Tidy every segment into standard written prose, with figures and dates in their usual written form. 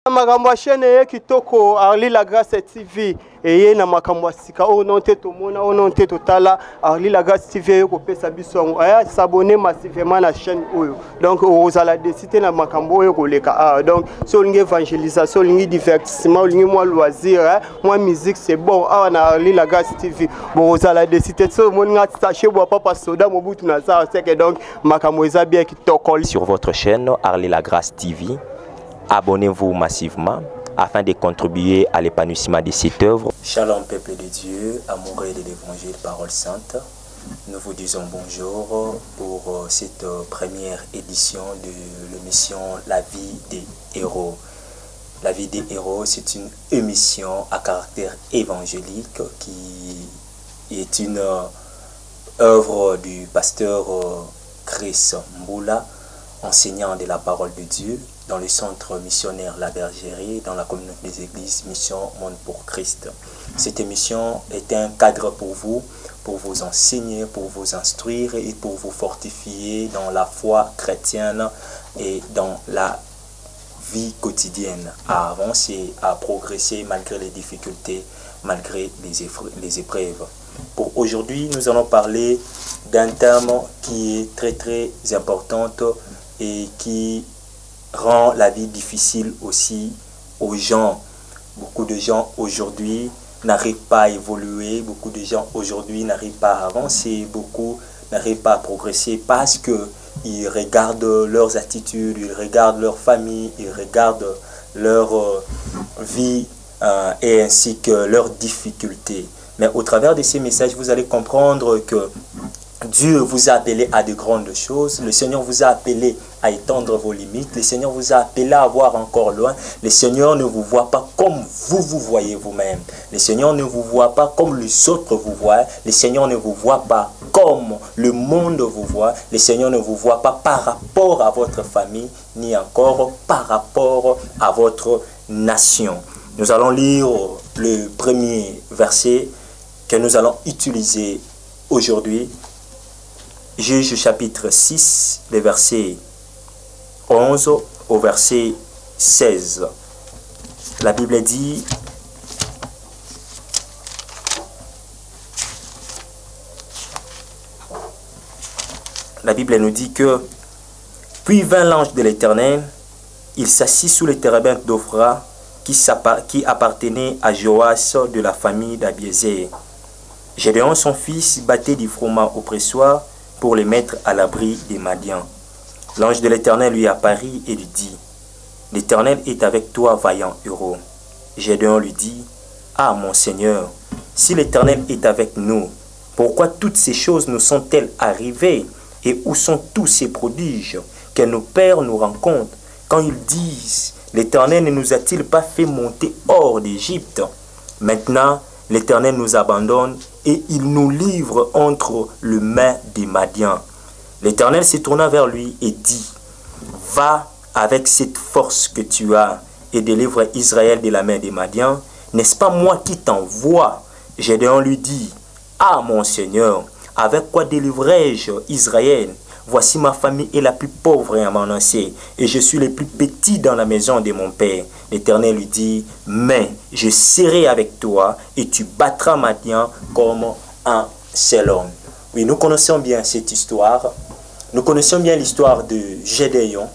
Makambo ya chaîne kitoko Arli la Grâce TV et na makambo ya sika o non te to mona o non te totala Arli la Grâce TV ko pesa biso aya s'abonner massivement na chaîne oyo donc ozala décider na makambo oyo ko leka donc so lingi évangélisation lingi divertissement lingi moi loisir moi musique c'est bon na Arli la Grâce TV bon ozala décider so mon nga taché bois papa soda mobutu na ça c'est que donc makambo eza bien kitoko sur votre chaîne Arli la Grâce TV. Abonnez-vous massivement afin de contribuer à l'épanouissement de cette œuvre. Shalom peuple de Dieu, amoureux de l'évangile Parole Sainte. Nous vous disons bonjour pour cette première édition de l'émission La vie des héros. La vie des héros, c'est une émission à caractère évangélique qui est une œuvre du pasteur Chris Mboula, enseignant de la parole de Dieu dans le centre missionnaire La Bergerie, dans la communauté des églises Mission Monde pour Christ. Cette émission est un cadre pour vous enseigner, pour vous instruire et pour vous fortifier dans la foi chrétienne et dans la vie quotidienne, à avancer, à progresser malgré les difficultés, malgré les épreuves. Pour aujourd'hui, nous allons parler d'un thème qui est très important et qui rend la vie difficile aussi aux gens. Beaucoup de gens aujourd'hui n'arrivent pas à évoluer, beaucoup de gens aujourd'hui n'arrivent pas à avancer, beaucoup n'arrivent pas à progresser parce qu'ils regardent leurs attitudes, ils regardent leur famille, ils regardent leur vie et ainsi que leurs difficultés. Mais au travers de ces messages, vous allez comprendre que Dieu vous a appelé à de grandes choses. Le Seigneur vous a appelé à étendre vos limites. Le Seigneur vous a appelé à voir encore loin. Le Seigneur ne vous voit pas comme vous vous voyez vous-même. Le Seigneur ne vous voit pas comme les autres vous voient. Le Seigneur ne vous voit pas comme le monde vous voit. Le Seigneur ne vous voit pas par rapport à votre famille, ni encore par rapport à votre nation. Nous allons lire le premier verset que nous allons utiliser aujourd'hui. Juge chapitre 6, les versets 11 au verset 16. La Bible dit: la Bible nous dit que puis vint l'ange de l'Éternel, il s'assit sous les térébintes d'Ophra qui appartenait à Joas de la famille d'Abiézer. Gédéon son fils battait du froment au pressoir pour les mettre à l'abri des Madians. L'ange de l'Éternel lui apparut et lui dit: l'Éternel est avec toi, vaillant héros. Gédéon lui dit: ah mon Seigneur, si l'Éternel est avec nous, pourquoi toutes ces choses nous sont-elles arrivées, et où sont tous ces prodiges que nos pères nous rencontrent quand ils disent: l'Éternel ne nous a-t-il pas fait monter hors d'Égypte? Maintenant l'Éternel nous abandonne et il nous livre entre les mains des Madians. L'Éternel se tourna vers lui et dit: va avec cette force que tu as et délivre Israël de la main des Madians. N'est-ce pas moi qui t'envoie? Gédéon lui dit: ah mon Seigneur, avec quoi délivrerai-je Israël? Voici ma famille est la plus pauvre et Manassé, et je suis le plus petit dans la maison de mon père. L'Éternel lui dit: mais je serai avec toi, et tu battras Madian comme un seul homme. Oui, nous connaissons bien cette histoire. Nous connaissons bien l'histoire de Gédéon.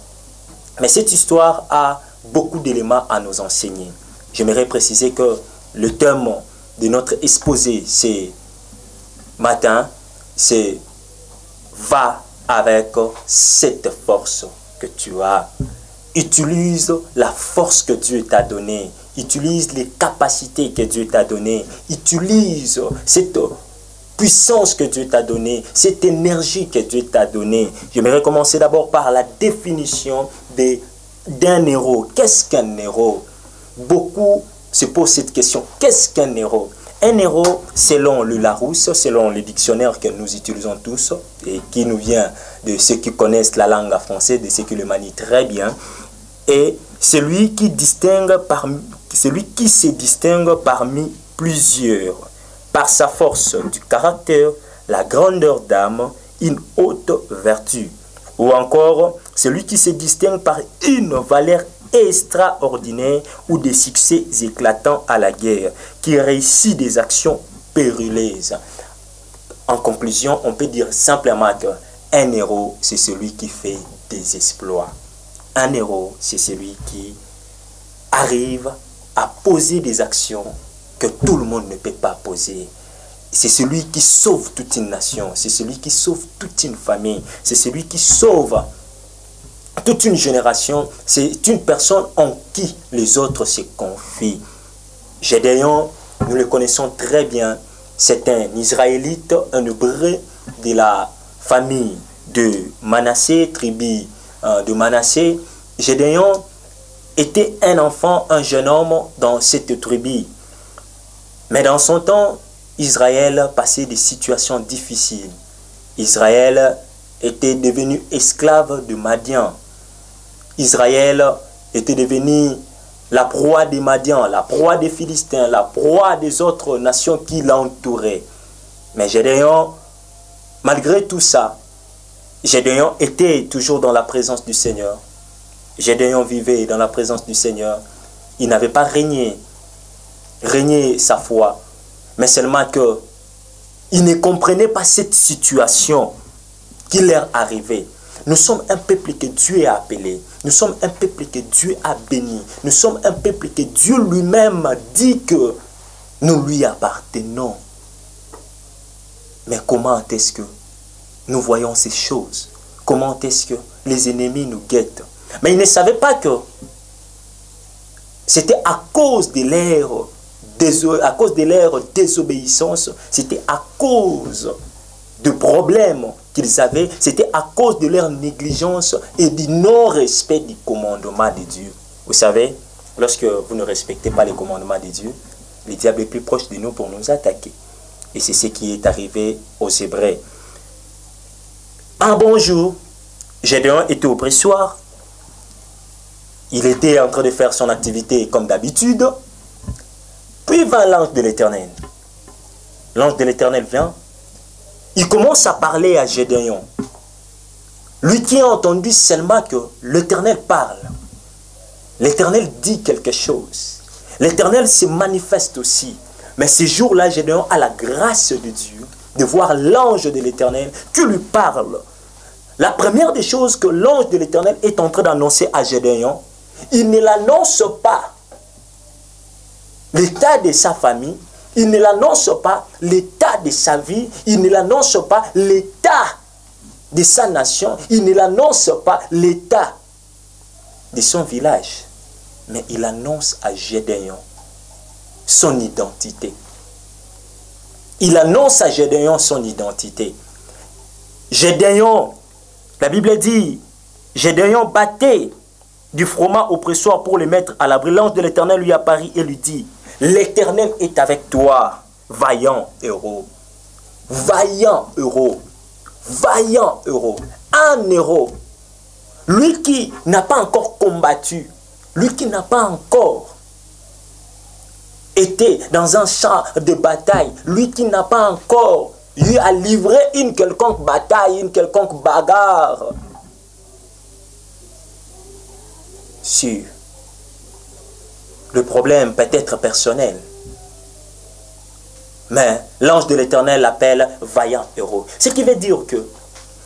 Mais cette histoire a beaucoup d'éléments à nous enseigner. J'aimerais préciser que le thème de notre exposé, c'est matin, c'est va avec cette force que tu as. Utilise la force que Dieu t'a donnée. Utilise les capacités que Dieu t'a données. Utilise cette puissance que Dieu t'a donnée, cette énergie que Dieu t'a donnée. J'aimerais commencer d'abord par la définition d'un héros. Qu'est-ce qu'un héros? Beaucoup se posent cette question. Qu'est-ce qu'un héros? Un héros, selon le Larousse, selon le dictionnaire que nous utilisons tous, et qui nous vient de ceux qui connaissent la langue française, de ceux qui le manient très bien, est celui qui se distingue parmi plusieurs, par sa force du caractère, la grandeur d'âme, une haute vertu, ou encore celui qui se distingue par une valeur extraordinaires ou des succès éclatants à la guerre, qui réussit des actions périlleuses. En conclusion, on peut dire simplement qu'un héros, c'est celui qui fait des exploits. Un héros, c'est celui qui arrive à poser des actions que tout le monde ne peut pas poser. C'est celui qui sauve toute une nation, c'est celui qui sauve toute une famille, c'est celui qui sauve toute une génération, c'est une personne en qui les autres se confient. Gédéon, nous le connaissons très bien, c'est un Israélite, un Hébreu de la famille de Manassé, tribu de Manassé. Gédéon était un enfant, un jeune homme dans cette tribu. Mais dans son temps, Israël passait des situations difficiles. Israël était devenu esclave de Madian. Israël était devenu la proie des Madians, la proie des Philistins, la proie des autres nations qui l'entouraient. Mais Gédéon, malgré tout ça, Gédéon était toujours dans la présence du Seigneur. Gédéon vivait dans la présence du Seigneur. Il n'avait pas régné sa foi, mais seulement qu'il ne comprenait pas cette situation qui leur arrivait. Nous sommes un peuple que Dieu a appelé. Nous sommes un peuple que Dieu a béni. Nous sommes un peuple que Dieu lui-même dit que nous lui appartenons. Mais comment est-ce que nous voyons ces choses? Comment est-ce que les ennemis nous guettent? Mais ils ne savaient pas que c'était à cause de leur désobéissance, c'était à cause de problèmes qu'ils avaient, c'était à cause de leur négligence et du non-respect du commandement de Dieu. Vous savez, lorsque vous ne respectez pas les commandements de Dieu, le diable est plus proche de nous pour nous attaquer. Et c'est ce qui est arrivé aux Hébreux. Un bon jour, Gédéon était au pressoir. Il était en train de faire son activité comme d'habitude. Puis vint l'ange de l'Éternel. L'ange de l'Éternel vient. Il commence à parler à Gédéon. Lui qui a entendu seulement que l'Éternel parle. L'Éternel dit quelque chose. L'Éternel se manifeste aussi. Mais ce jour-là, Gédéon a la grâce de Dieu de voir l'ange de l'Éternel qui lui parle. La première des choses que l'ange de l'Éternel est en train d'annoncer à Gédéon, il ne l'annonce pas l'état de sa famille, il ne l'annonce pas l'état de sa vie, il ne l'annonce pas l'état de sa nation, il ne l'annonce pas l'état de son village, mais il annonce à Gédéon son identité. Il annonce à Gédéon son identité. Gédéon, la Bible dit, Gédéon battait du froment au pressoir pour le mettre à l'abri. L'ange de l'Éternel lui apparut et lui dit, l'Éternel est avec toi, vaillant héros. Vaillant héros. Vaillant héros. Un héros. Lui qui n'a pas encore combattu. Lui qui n'a pas encore été dans un champ de bataille. Lui qui n'a pas encore eu à livrer une quelconque bataille, une quelconque bagarre. Sur le problème peut être personnel. Mais l'ange de l'Éternel l'appelle vaillant héros. Ce qui veut dire que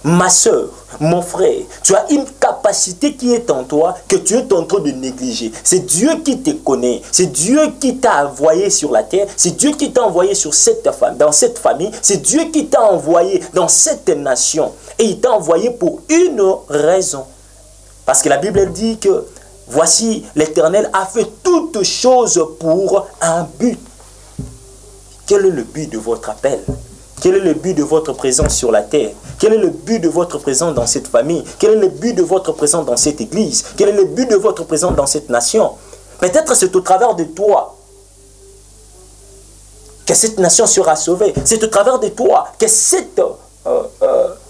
ma soeur, mon frère, tu as une capacité qui est en toi que tu es en train de négliger. C'est Dieu qui te connaît. C'est Dieu qui t'a envoyé sur la terre. C'est Dieu qui t'a envoyé sur dans cette famille. C'est Dieu qui t'a envoyé dans cette nation. Et il t'a envoyé pour une raison. Parce que la Bible dit que voici, l'Éternel a fait toutes choses pour un but. Quel est le but de votre appel? Quel est le but de votre présence sur la terre? Quel est le but de votre présence dans cette famille? Quel est le but de votre présence dans cette église? Quel est le but de votre présence dans cette nation? Peut-être c'est au travers de toi que cette nation sera sauvée. C'est au travers de toi que cette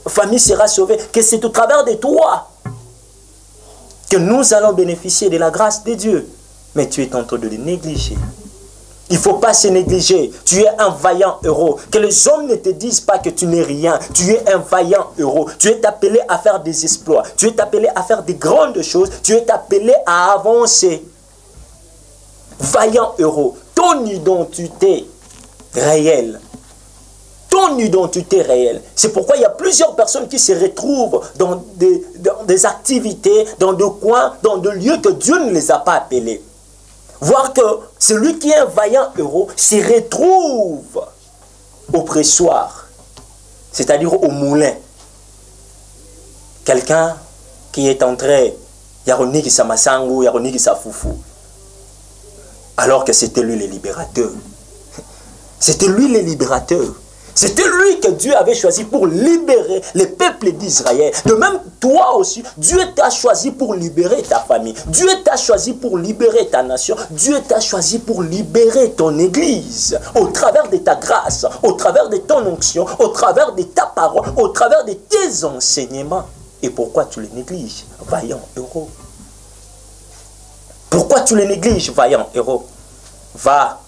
famille sera sauvée. Que c'est au travers de toi que nous allons bénéficier de la grâce de Dieu. Mais tu es en train de le négliger. Il ne faut pas se négliger. Tu es un vaillant héros. Que les hommes ne te disent pas que tu n'es rien. Tu es un vaillant héros. Tu es appelé à faire des exploits. Tu es appelé à faire des grandes choses. Tu es appelé à avancer. Vaillant héros. Ton identité réelle. Ton identité réelle. C'est pourquoi il y a plusieurs personnes qui se retrouvent dans des activités, dans des coins, dans des lieux que Dieu ne les a pas appelés. Voir que celui qui est un vaillant héros se retrouve au pressoir, c'est-à-dire au moulin. Quelqu'un qui est entré, Yaroni qui s'amasangu, Yaroni qui s'afoufou. Alors que c'était lui le libérateur. C'était lui le libérateur. C'était lui que Dieu avait choisi pour libérer les peuples d'Israël. De même, toi aussi, Dieu t'a choisi pour libérer ta famille. Dieu t'a choisi pour libérer ta nation. Dieu t'a choisi pour libérer ton église. Au travers de ta grâce, au travers de ton onction, au travers de ta parole, au travers de tes enseignements. Et pourquoi tu les négliges, vaillant héros? Pourquoi tu les négliges, vaillant héros? Va,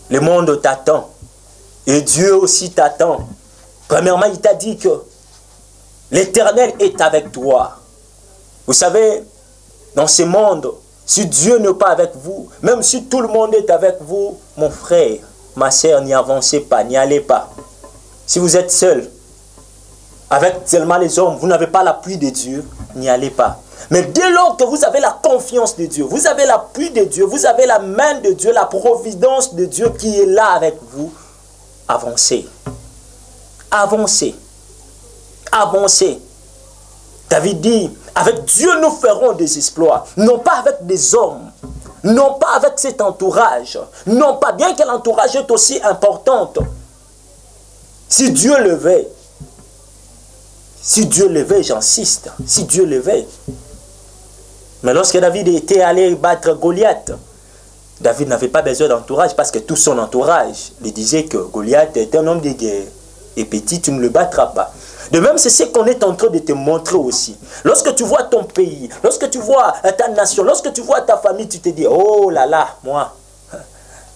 le monde t'attend. Et Dieu aussi t'attend. Premièrement, il t'a dit que l'Éternel est avec toi. Vous savez, dans ce monde, si Dieu n'est pas avec vous, même si tout le monde est avec vous, mon frère, ma soeur, n'y avancez pas, n'y allez pas. Si vous êtes seul, avec seulement les hommes, vous n'avez pas l'appui de Dieu, n'y allez pas. Mais dès lors que vous avez la confiance de Dieu, vous avez l'appui de Dieu, vous avez la main de Dieu, la providence de Dieu qui est là avec vous, avancez. Avancez. Avancez. David dit, avec Dieu nous ferons des exploits. Non pas avec des hommes. Non pas avec cet entourage. Non pas, bien que l'entourage est aussi important. Si Dieu le veut, j'insiste, si Dieu le veut. Mais lorsque David était allé battre Goliath, David n'avait pas besoin d'entourage parce que tout son entourage lui disait que Goliath est un homme de guerre. Et petit, tu ne le battras pas. De même, c'est ce qu'on est en train de te montrer aussi. Lorsque tu vois ton pays, lorsque tu vois ta nation, lorsque tu vois ta famille, tu te dis, oh là là, moi,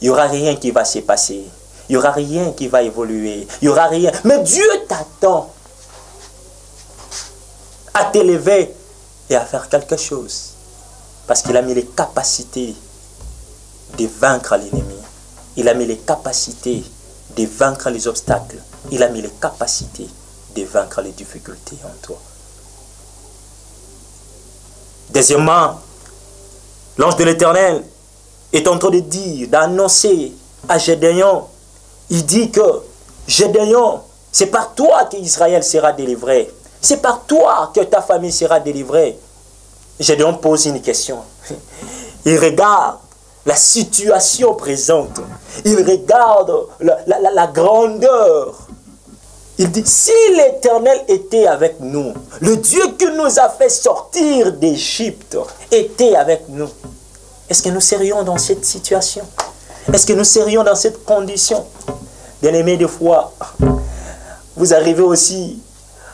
il n'y aura rien qui va se passer. Il n'y aura rien qui va évoluer. Il n'y aura rien. Mais Dieu t'attend à t'élever et à faire quelque chose. Parce qu'il a mis les capacités de vaincre l'ennemi. Il a mis les capacités de vaincre les obstacles. Il a mis les capacités de vaincre les difficultés en toi. Deuxièmement, l'ange de l'Éternel est en train de dire, d'annoncer à Gédéon, il dit que Gédéon, c'est par toi qu'Israël sera délivré. C'est par toi que ta famille sera délivrée. Gédéon pose une question. Il regarde la situation présente. Il regarde la grandeur. Il dit, si l'Éternel était avec nous, le Dieu qui nous a fait sortir d'Égypte était avec nous, est-ce que nous serions dans cette situation? Est-ce que nous serions dans cette condition? Bien-aimés, des fois, vous arrivez aussi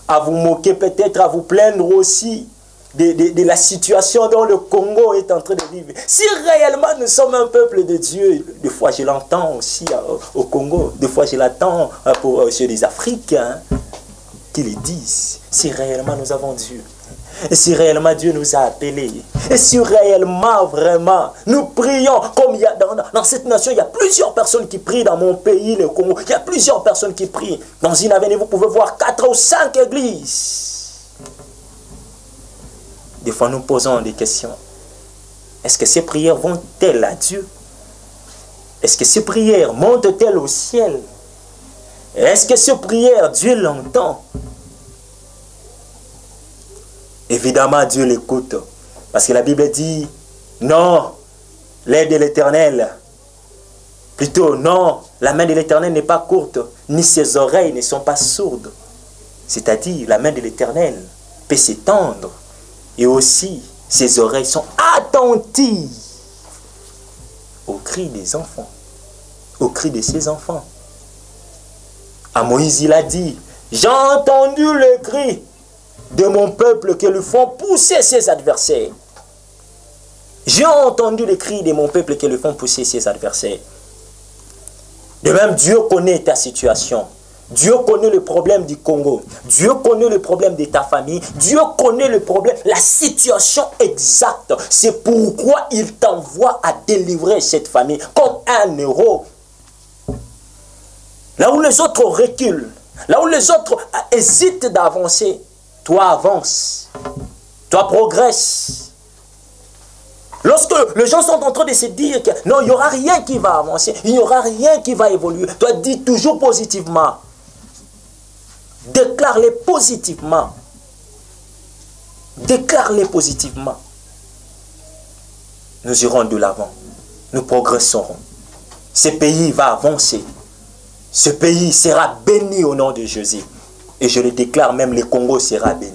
à vous moquer, peut-être à vous plaindre aussi de la situation dont le Congo est en train de vivre. Si réellement nous sommes un peuple de Dieu, des fois je l'entends aussi au Congo, des fois je l'entends chez les Africains qui le disent. Si réellement nous avons Dieu, et si réellement Dieu nous a appelés, et si réellement vraiment nous prions, comme il y a dans cette nation, il y a plusieurs personnes qui prient dans mon pays, le Congo, il y a plusieurs personnes qui prient. Dans une avenue, vous pouvez voir 4 ou 5 églises. Des fois, nous posons des questions. Est-ce que ces prières vont-elles à Dieu? Est-ce que ces prières montent-elles au ciel? Est-ce que ces prières, Dieu l'entend? Évidemment, Dieu l'écoute. Parce que la Bible dit, non, l'aide de l'Éternel. Plutôt, non, la main de l'Éternel n'est pas courte, ni ses oreilles ne sont pas sourdes. C'est-à-dire, la main de l'Éternel peut s'étendre. Et aussi, ses oreilles sont attentives aux cris des enfants, aux cris de ses enfants. À Moïse, il a dit, j'ai entendu le cri de mon peuple qui le font pousser ses adversaires. J'ai entendu le cri de mon peuple qui le font pousser ses adversaires. De même, Dieu connaît ta situation. Dieu connaît le problème du Congo. Dieu connaît le problème de ta famille. Dieu connaît le problème, la situation exacte. C'est pourquoi il t'envoie à délivrer cette famille comme un héros. Là où les autres reculent, là où les autres hésitent d'avancer, toi avance, toi progresse. Lorsque les gens sont en train de se dire que non, il n'y aura rien qui va avancer, il n'y aura rien qui va évoluer, toi dis toujours positivement. Déclare-les positivement. Déclare-les positivement. Nous irons de l'avant. Nous progresserons. Ce pays va avancer. Ce pays sera béni au nom de Jésus. Et je le déclare, même le Congo sera béni.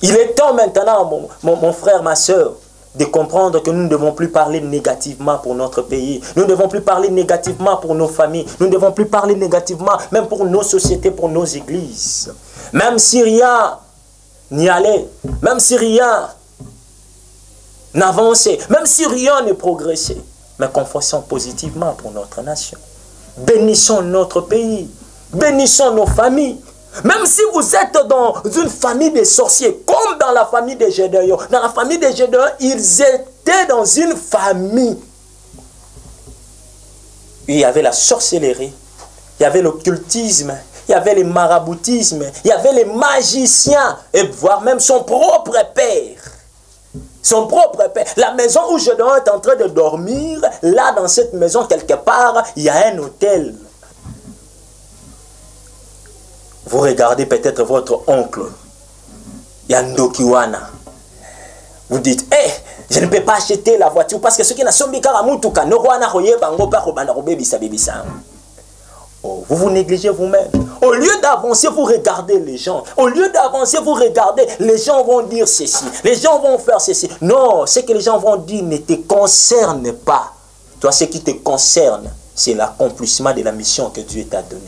Il est temps maintenant, mon frère, ma soeur, de comprendre que nous ne devons plus parler négativement pour notre pays. Nous ne devons plus parler négativement pour nos familles. Nous ne devons plus parler négativement même pour nos sociétés, pour nos églises. Même si rien n'y allait, même si rien n'avançait, même si rien ne progressait, mais confessons positivement pour notre nation. Bénissons notre pays. Bénissons nos familles. Même si vous êtes dans une famille de sorciers, comme dans la famille de Gédéon. Dans la famille de Gédéon, ils étaient dans une famille. Il y avait la sorcellerie, il y avait l'occultisme, il y avait le maraboutisme, il y avait les magiciens, et voire même son propre père. Son propre père. La maison où Gédéon est en train de dormir, là dans cette maison, quelque part, il y a un hôtel. Vous regardez peut-être votre oncle, Yandokiwana. Vous dites, hey, je ne peux pas acheter la voiture parce que ceux qui n'ont pas oh, vous vous négligez vous-même. Au lieu d'avancer, vous regardez les gens. Au lieu d'avancer, vous regardez, les gens vont dire ceci. Les gens vont faire ceci. Non, ce que les gens vont dire ne te concerne pas. Toi, ce qui te concerne, c'est l'accomplissement de la mission que Dieu t'a donnée.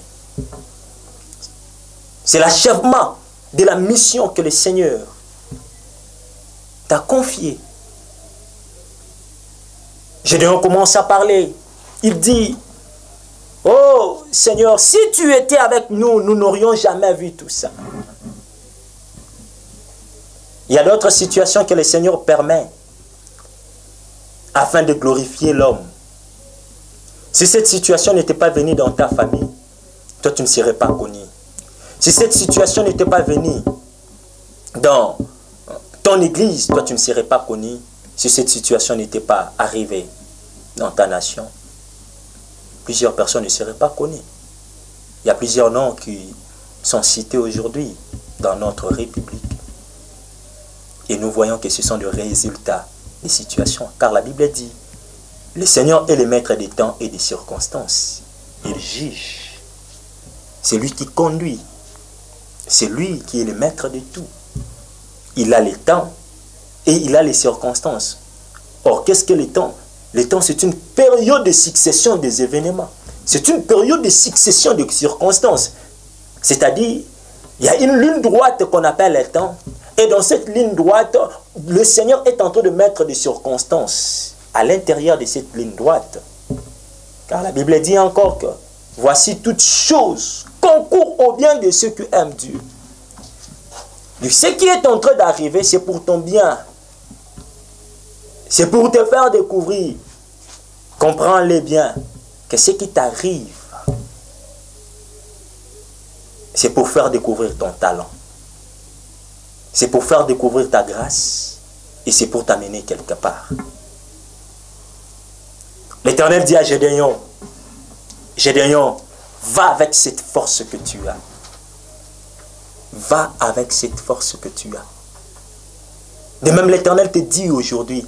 C'est l'achèvement de la mission que le Seigneur t'a confiée. Gédéon commence à parler. Il dit, oh Seigneur, si tu étais avec nous, nous n'aurions jamais vu tout ça. Il y a d'autres situations que le Seigneur permet afin de glorifier l'homme. Si cette situation n'était pas venue dans ta famille, toi tu ne serais pas connu. Si cette situation n'était pas venue dans ton église, toi tu ne serais pas connu. Si cette situation n'était pas arrivée dans ta nation, plusieurs personnes ne seraient pas connues. Il y a plusieurs noms qui sont cités aujourd'hui dans notre République. Et nous voyons que ce sont des résultats des situations. Car la Bible dit, le Seigneur est le maître des temps et des circonstances. Il juge. C'est lui qui conduit. C'est lui qui est le maître de tout. Il a les temps et il a les circonstances. Or, qu'est-ce que le temps? Le temps, c'est une période de succession des événements. C'est une période de succession de circonstances. C'est-à-dire, il y a une ligne droite qu'on appelle le temps. Et dans cette ligne droite, le Seigneur est en train de mettre des circonstances à l'intérieur de cette ligne droite. Car la Bible dit encore que voici toutes choses concourent au bien de ceux qui aiment Dieu. Ce qui est en train d'arriver, c'est pour ton bien. C'est pour te faire découvrir. Comprends-le bien. Que ce qui t'arrive, c'est pour faire découvrir ton talent. C'est pour faire découvrir ta grâce. Et c'est pour t'amener quelque part. L'Éternel dit à Gédéon, Gédéon, va avec cette force que tu as. Va avec cette force que tu as. De même, l'Éternel te dit aujourd'hui,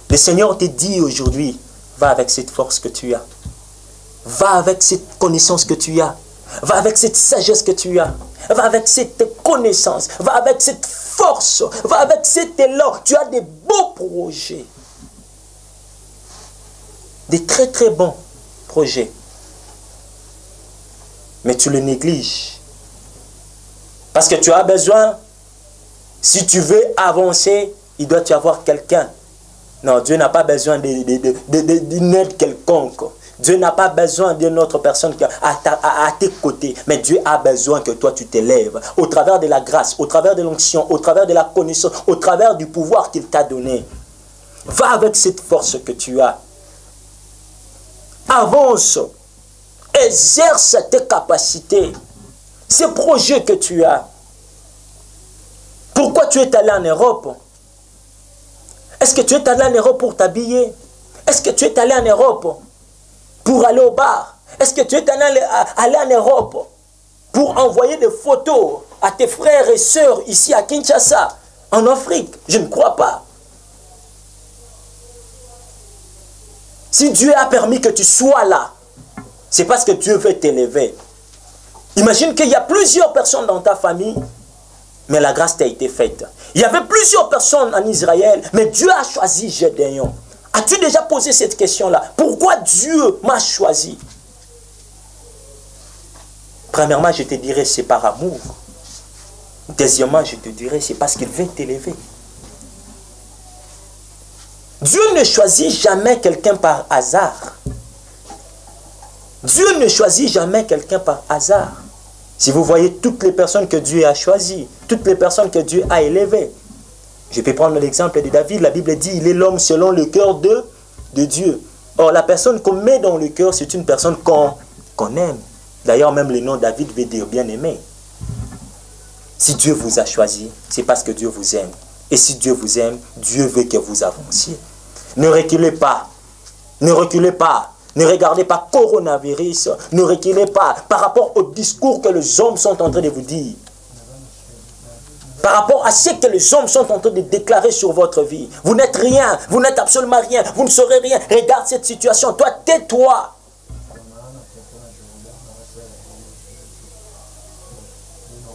le Seigneur te dit aujourd'hui, va avec cette force que tu as. Va avec cette connaissance que tu as. Va avec cette sagesse que tu as. Va avec cette connaissance. Va avec cette force. Va avec cet élan. Tu as des beaux projets. Des très très bons projets. Mais tu le négliges. Parce que tu as besoin, si tu veux avancer, il doit y avoir quelqu'un. Non, Dieu n'a pas besoin d'une aide quelconque. Dieu n'a pas besoin d'une autre personne à tes côtés, mais Dieu a besoin que toi tu t'élèves au travers de la grâce, au travers de l'onction, au travers de la connaissance, au travers du pouvoir qu'il t'a donné. Va avec cette force que tu as. Avance. Exerce tes capacités, ces projets que tu as. Pourquoi tu es allé en Europe? Est-ce que tu es allé en Europe pour t'habiller? Est-ce que tu es allé en Europe pour aller au bar? Est-ce que tu es allé en Europe pour envoyer des photos à tes frères et sœurs ici à Kinshasa, en Afrique? Je ne crois pas. Si Dieu a permis que tu sois là, c'est parce que Dieu veut t'élever. Imagine qu'il y a plusieurs personnes dans ta famille, mais la grâce t'a été faite. Il y avait plusieurs personnes en Israël, mais Dieu a choisi Gédéon. As-tu déjà posé cette question-là? Pourquoi Dieu m'a choisi? Premièrement, je te dirais, c'est par amour. Deuxièmement, je te dirais, c'est parce qu'il veut t'élever. Dieu ne choisit jamais quelqu'un par hasard. Dieu ne choisit jamais quelqu'un par hasard. Si vous voyez toutes les personnes que Dieu a choisies, toutes les personnes que Dieu a élevées. Je peux prendre l'exemple de David. La Bible dit, il est l'homme selon le cœur de Dieu. Or, la personne qu'on met dans le cœur, c'est une personne qu'on aime. D'ailleurs, même le nom David veut dire bien-aimé. Si Dieu vous a choisi, c'est parce que Dieu vous aime. Et si Dieu vous aime, Dieu veut que vous avanciez. Ne reculez pas. Ne reculez pas. Ne regardez pas coronavirus. Ne reculez pas par rapport au discours que les hommes sont en train de vous dire. Par rapport à ce que les hommes sont en train de déclarer sur votre vie. Vous n'êtes rien. Vous n'êtes absolument rien. Vous ne serez rien. Regarde cette situation. Toi, tais-toi.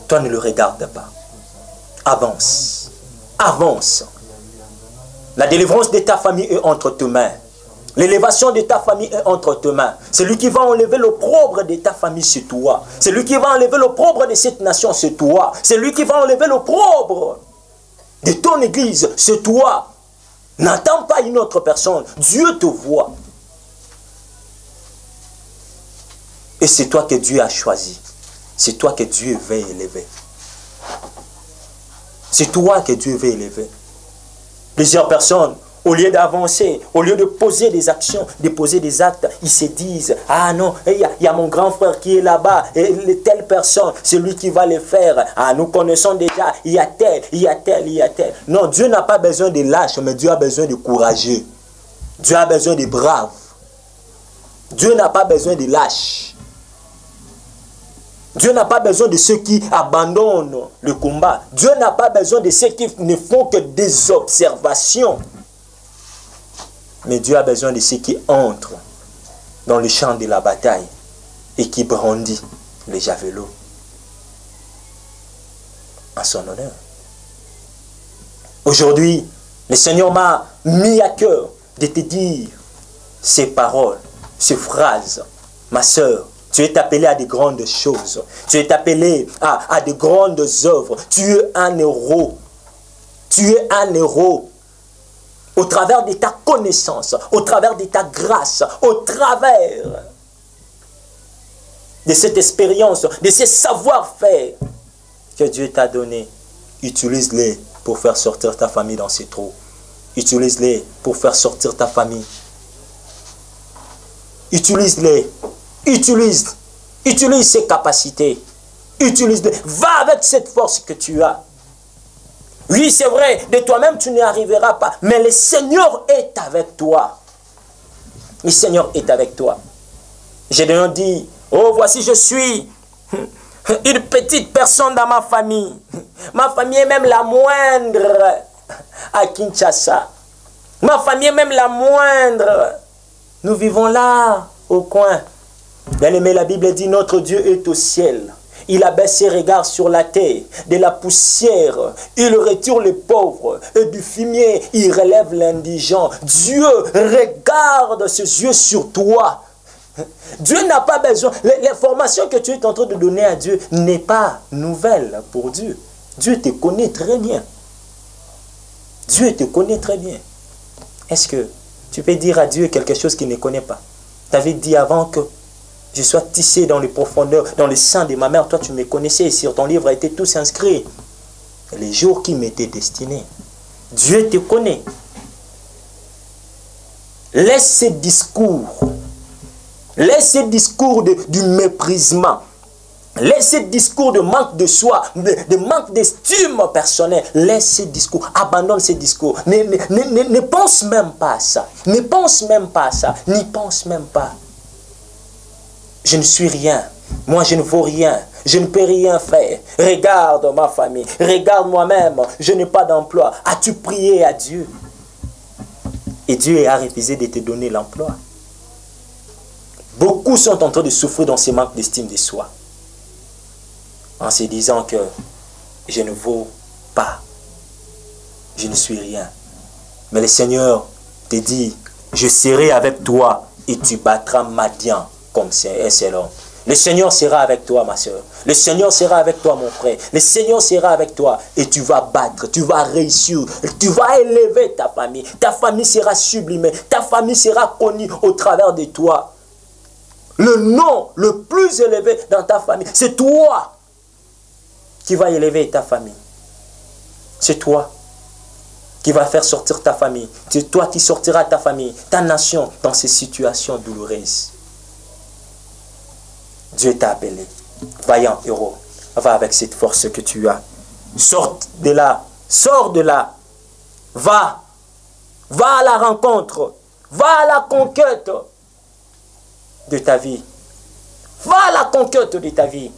Toi, ne le regarde pas. Avance. Avance. La délivrance de ta famille est entre tes mains. L'élévation de ta famille est entre tes mains. Celui qui va enlever l'opprobre de ta famille, c'est toi. Celui qui va enlever l'opprobre de cette nation, c'est toi. Celui qui va enlever l'opprobre de ton église, c'est toi. N'attends pas une autre personne. Dieu te voit. Et c'est toi que Dieu a choisi. C'est toi que Dieu veut élever. C'est toi que Dieu veut élever. Plusieurs personnes, au lieu d'avancer, au lieu de poser des actions, de poser des actes, ils se disent, ah non, il y a mon grand frère qui est là-bas, et telle personne, c'est lui qui va le faire. Ah, nous connaissons déjà, il y a tel, il y a tel, il y a tel. Non, Dieu n'a pas besoin de lâches, mais Dieu a besoin de courageux. Dieu a besoin de braves. Dieu n'a pas besoin de lâches. Dieu n'a pas besoin de ceux qui abandonnent le combat. Dieu n'a pas besoin de ceux qui ne font que des observations. Mais Dieu a besoin de ceux qui entrent dans le champ de la bataille et qui brandit les javelots en son honneur. Aujourd'hui, le Seigneur m'a mis à cœur de te dire ces paroles, ces phrases. Ma sœur, tu es appelé à de grandes choses. Tu es appelé à de grandes œuvres. Tu es un héros. Tu es un héros. Au travers de ta connaissance, au travers de ta grâce, au travers de cette expérience, de ce savoir-faire que Dieu t'a donné. Utilise-les pour faire sortir ta famille dans ces trous. Utilise-les pour faire sortir ta famille. Utilise-les. Utilise ces capacités. Utilise-les. Va avec cette force que tu as. Oui, c'est vrai, de toi-même tu n'y arriveras pas. Mais le Seigneur est avec toi. Le Seigneur est avec toi. Gédéon dit, oh, voici je suis une petite personne dans ma famille. Ma famille est même la moindre à Kinshasa. Ma famille est même la moindre. Nous vivons là, au coin. Bien-aimé, la Bible dit, notre Dieu est au ciel. Il abaisse ses regards sur la terre, de la poussière, il retire les pauvres, et du fumier, il relève l'indigent. Dieu regarde ses yeux sur toi. Dieu n'a pas besoin. L'information que tu es en train de donner à Dieu n'est pas nouvelle pour Dieu. Dieu te connaît très bien. Dieu te connaît très bien. Est-ce que tu peux dire à Dieu quelque chose qu'il ne connaît pas? Tu avais dit avant que je sois tissé dans les profondeurs, dans le sein de ma mère. Toi, tu me connaissais et sur ton livre a été tous inscrits. Les jours qui m'étaient destinés. Dieu te connaît. Laisse ces discours. Laisse ces discours du méprisement. Laisse ces discours de manque de soi, de manque d'estime personnelle. Laisse ces discours. Abandonne ces discours. Ne pense même pas à ça. Ne pense même pas à ça. N'y pense même pas. Je ne suis rien. Moi, je ne vaux rien. Je ne peux rien faire. Regarde ma famille. Regarde moi-même. Je n'ai pas d'emploi. As-tu prié à Dieu? Et Dieu a refusé de te donner l'emploi. Beaucoup sont en train de souffrir dans ce manque d'estime de soi. En se disant que je ne vaux pas. Je ne suis rien. Mais le Seigneur te dit, je serai avec toi et tu battras Madian comme un seul homme. Le Seigneur sera avec toi, ma soeur. Le Seigneur sera avec toi, mon frère. Le Seigneur sera avec toi et tu vas battre, tu vas réussir, tu vas élever ta famille. Ta famille sera sublimée, ta famille sera connue au travers de toi. Le nom le plus élevé dans ta famille, c'est toi qui vas élever ta famille. C'est toi qui vas faire sortir ta famille. C'est toi qui sortiras ta famille, ta nation dans ces situations douloureuses. Dieu t'a appelé. Vaillant héros, va avec cette force que tu as. Sors de là. Sors de là. Va. Va à la rencontre. Va à la conquête de ta vie. Va à la conquête de ta vie.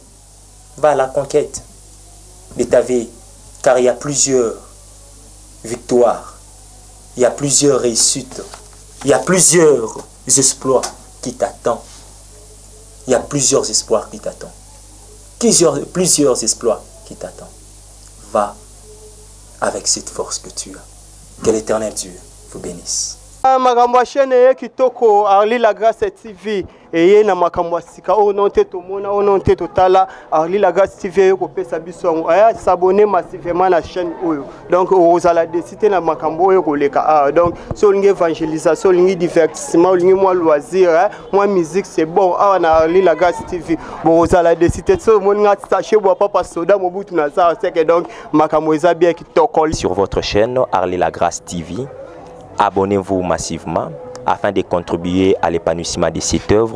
Va à la conquête de ta vie. Car il y a plusieurs victoires. Il y a plusieurs réussites. Il y a plusieurs exploits qui t'attendent. Il y a plusieurs espoirs qui t'attendent. Plusieurs exploits qui t'attendent. Va avec cette force que tu as. Que l'Éternel Dieu vous bénisse. Makambo ya chaîne ye kitoko Arli la Grâce TV eye na makambo sika o non te tomona o non te totala Arli la Grâce TV yo kopesa biso ngo aya s'abonner massivement na chaîne oyo donc ozala décider na makambo yo koleka donc so lingi évangélisation lingi divertissement lingi moi loisir moi musique c'est bon awa na Arli la Grâce TV bon ozala décider so moninga sachet bois papa soda mobutu na ça c'est que donc makambo eza bien kitoko sur votre chaîne Arli la Grâce TV. Abonnez-vous massivement afin de contribuer à l'épanouissement de cette œuvre.